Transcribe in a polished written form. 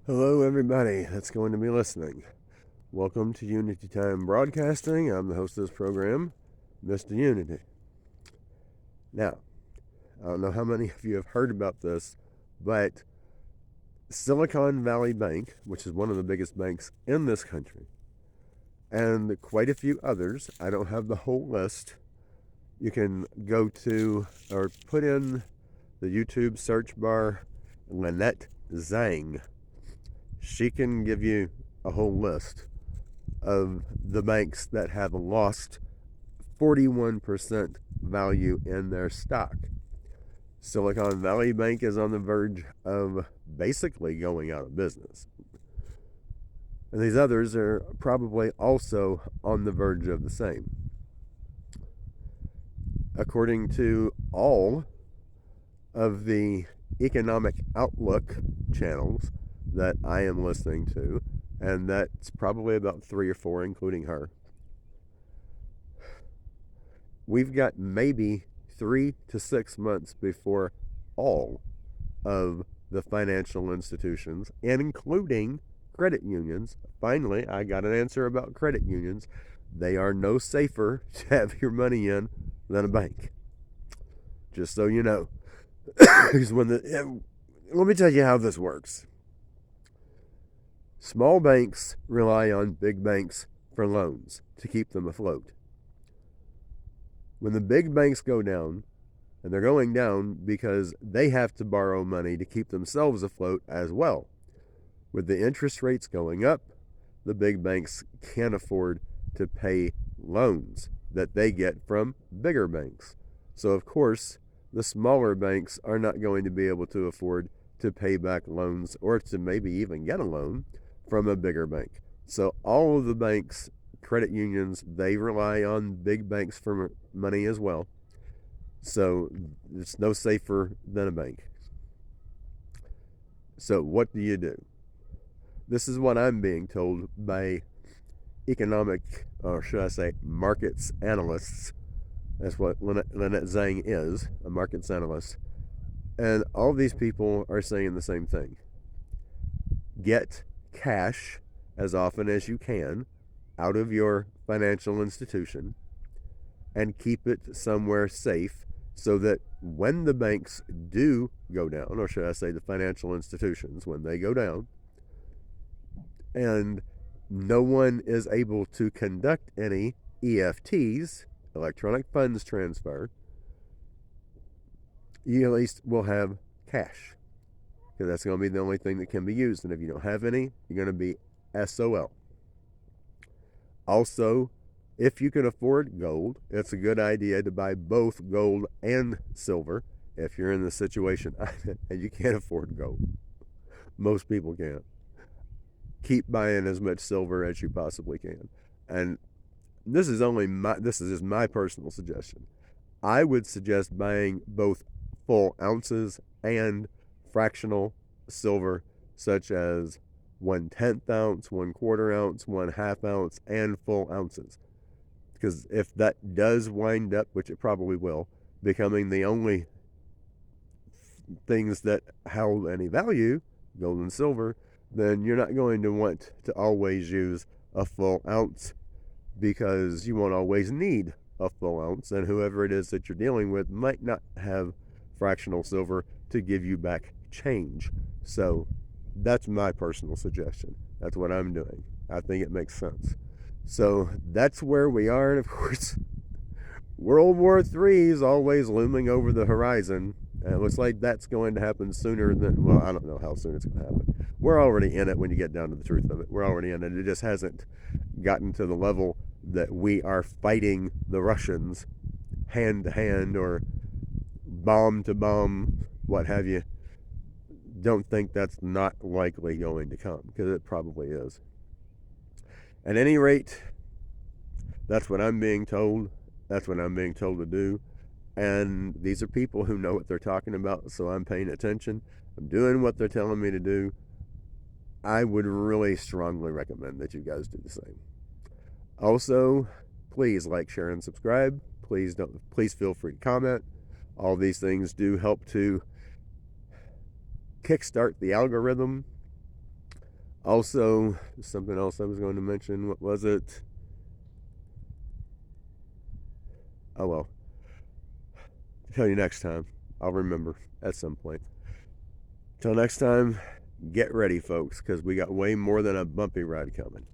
Hello, everybody that's going to be listening. Welcome to Unity Time Broadcasting. I'm the host of this program, Mr. Unity. Now, I don't know how many of you have heard about this, but Silicon Valley Bank, which is one of the biggest banks in this country, and quite a few others, I don't have the whole list. You can go to or put in the YouTube search bar Lynette Zang. She can give you a whole list of the banks that have lost 41% value in their stock. Silicon Valley Bank is on the verge of basically going out of business. And these others are probably also on the verge of the same. According to all of the economic outlook channels that I am listening to, and that's probably about 3 or 4, including her, we've got maybe 3 to 6 months before all of the financial institutions, and including credit unions. Finally, I got an answer about credit unions. They are no safer to have your money in than a bank. Just so you know. Because let me tell you how this works. Small banks rely on big banks for loans to keep them afloat. When the big banks go down, and they're going down because they have to borrow money to keep themselves afloat as well. With the interest rates going up, the big banks can't afford to pay loans that they get from bigger banks. So, of course, the smaller banks are not going to be able to afford to pay back loans or to maybe even get a loan from a bigger bank. So all of the banks, credit unions, they rely on big banks for money as well. So it's no safer than a bank. So what do you do? This is what I'm being told by economic, or should I say markets analysts. That's what Lynette Zang is, a markets analyst. And all these people are saying the same thing. Get cash as often as you can out of your financial institution and keep it somewhere safe so that when the banks do go down, or should I say the financial institutions, when they go down, and no one is able to conduct any EFTs, electronic funds transfer, you at least will have cash. Because that's going to be the only thing that can be used. And if you don't have any, you're going to be SOL. Also, if you can afford gold, it's a good idea to buy both gold and silver if you're in the situation and you can't afford gold. Most people can't. Keep buying as much silver as you possibly can. And this is just my personal suggestion. I would suggest buying both full ounces and fractional silver, such as 1/10 ounce, 1/4 ounce, 1/2 ounce, and full ounces. Because if that does wind up, which it probably will, becoming the only things that hold any value, gold and silver, then you're not going to want to always use a full ounce, because you won't always need a full ounce, and whoever it is that you're dealing with might not have fractional silver to give you back change. So that's my personal suggestion. That's what I'm doing. I think it makes sense. So that's where we are. And of course, World War III is always looming over the horizon. And it looks like that's going to happen sooner than, well, I don't know how soon it's going to happen. We're already in it when you get down to the truth of it. We're already in it. It just hasn't gotten to the level that we are fighting the Russians hand to hand or bomb to bomb, what have you. Don't think that's not likely going to come, because it probably is. At any rate, that's what I'm being told. That's what I'm being told to do. And these are people who know what they're talking about, so I'm paying attention. I'm doing what they're telling me to do. I would really strongly recommend that you guys do the same. Also, please like, share, and subscribe. Please feel free to comment. All these things do help to kickstart the algorithm Also, something else I was going to mention. What was it? Oh well. Tell you next time. I'll remember at some point. Till next time, get ready, folks, because we got way more than a bumpy ride coming.